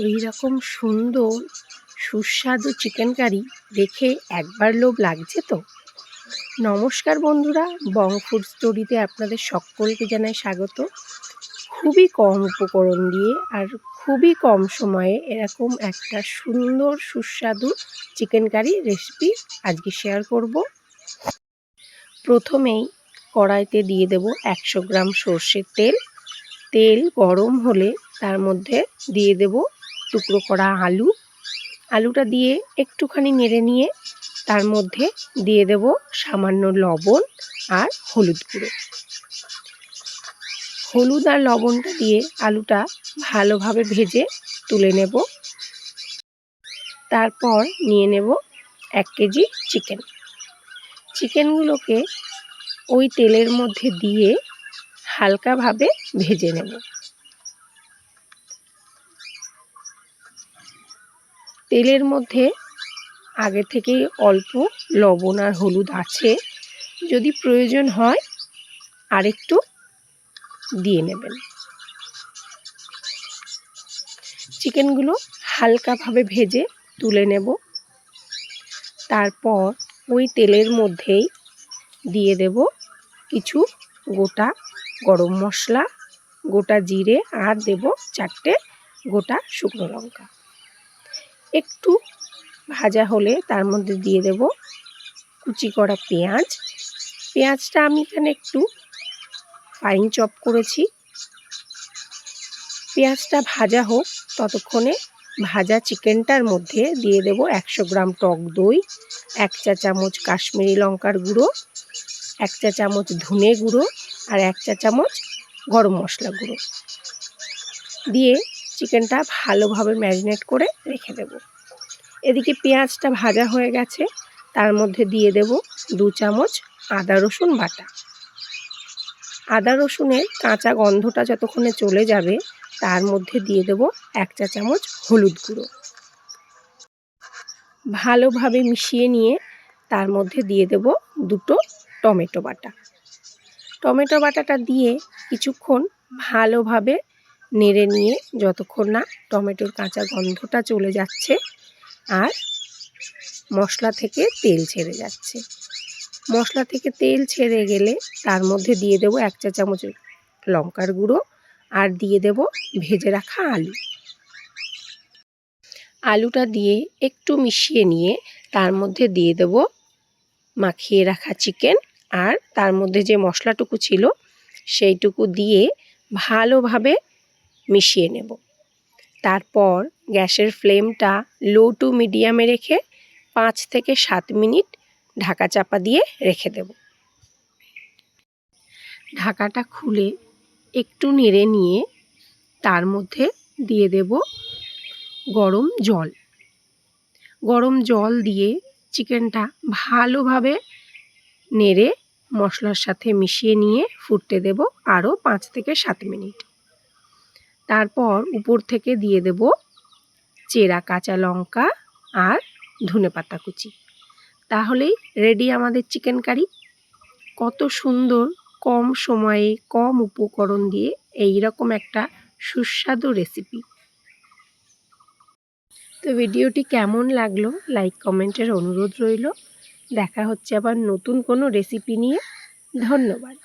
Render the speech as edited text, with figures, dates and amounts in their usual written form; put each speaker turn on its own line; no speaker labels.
এই রকম সুন্দর সুস্বাদু চিকেন কারি দেখে একবার লোভ লাগছে তো। নমস্কার বন্ধুরা, বং ফুড স্টোরিতে আপনাদের সকলকে জানাই স্বাগত। খুবই কম উপকরণ দিয়ে আর খুবই কম সময়ে এরকম একটা সুন্দর সুস্বাদু চিকেন কারি রেসিপি আজকে শেয়ার করব। প্রথমেই কড়াইতে দিয়ে দেব 100 গ্রাম সর্ষের তেল। তেল গরম হলে তার মধ্যে দিয়ে দেব টুকরো করা আলুটা দিয়ে একটুখানি নেড়ে নিয়ে তার মধ্যে দিয়ে দেব সামান্য লবণ আর হলুদ গুঁড়ো। হলুদ আর লবণটা দিয়ে আলুটা ভালোভাবে ভেজে তুলে নেব। তারপর নিয়ে নেব 1 কেজি চিকেনগুলোকে ওই তেলের মধ্যে দিয়ে হালকাভাবে ভেজে নেব। তেলের মধ্যে আগে থেকেই অল্প লবণ আর হলুদ আছে, যদি প্রয়োজন হয় আরেকটু দিয়ে নেবেন। চিকেনগুলো হালকাভাবে ভেজে তুলে নেব। তারপর ওই তেলের মধ্যেই দিয়ে দেব কিছু গোটা গরম মশলা, গোটা জিরে আর দেব 4টে গোটা শুকনো লঙ্কা। একটু ভাজা হলে তার মধ্যে দিয়ে দেব কুচি করা পেঁয়াজটা আমি এখানে একটু ফাইন চপ করেছি। পেঁয়াজটা ভাজা হোক ততক্ষণে ভাজা চিকেনটার মধ্যে দিয়ে দেব 100 গ্রাম টক দই, 1 চা চামচ কাশ্মীরি লঙ্কার গুঁড়ো, 1 চা চামচ ধনে গুঁড়ো আর 1 চা চামচ গরম মশলা গুঁড়ো দিয়ে চিকেনটা ভালোভাবে ম্যারিনেট করে রেখে দেব। এদিকে পেঁয়াজটা ভাজা হয়ে গেছে, তার মধ্যে দিয়ে দেব 2 চামচ আদা রসুন বাটা। আদা রসুনের কাঁচা গন্ধটা যতক্ষণে চলে যাবে তার মধ্যে দিয়ে দেব 1 চা চামচ হলুদ গুঁড়ো। ভালোভাবে মিশিয়ে নিয়ে তার মধ্যে দিয়ে দেব 2টো টমেটো বাটাটা দিয়ে কিছুক্ষণ ভালোভাবে নেড়ে নিয়ে যতক্ষণ না টমেটোর কাঁচা গন্ধটা চলে যাচ্ছে আর মশলা থেকে তেল ছেড়ে যাচ্ছে। মশলা থেকে তেল ছেড়ে গেলে তার মধ্যে দিয়ে দেব 1 চা চামচ লঙ্কার গুঁড়ো আর দিয়ে দেব ভেজে রাখা আলুটা দিয়ে একটু মিশিয়ে নিয়ে তার মধ্যে দিয়ে দেব মাখিয়ে রাখা চিকেন আর তার মধ্যে যে মশলাটুকু ছিল সেইটুকু দিয়ে ভালোভাবে মিশিয়ে নেব। তারপর গ্যাসের ফ্লেমটা লো টু মিডিয়ামে রেখে 5 থেকে 7 মিনিট ঢাকা চাপা দিয়ে রেখে দেব। ঢাকাটা খুলে একটু নেড়ে নিয়ে তার মধ্যে দিয়ে দেব গরম জল দিয়ে চিকেনটা ভালোভাবে নেড়ে মশলার সাথে মিশিয়ে নিয়ে ফুটতে দেব আরও 5 থেকে 7 মিনিট। তারপর উপর থেকে দিয়ে দেব চেরা কাঁচা লঙ্কা আর ধনেপাতা কুচি। তাহলেই রেডি আমাদের চিকেন কারি। কত সুন্দর, কম সময়ে কম উপকরণ দিয়ে এই রকম একটা সুস্বাদু রেসিপি। তো ভিডিওটি কেমন লাগলো লাইক কমেন্টের অনুরোধ রইল। দেখা হচ্ছে আবার নতুন কোনো রেসিপি নিয়ে। ধন্যবাদ।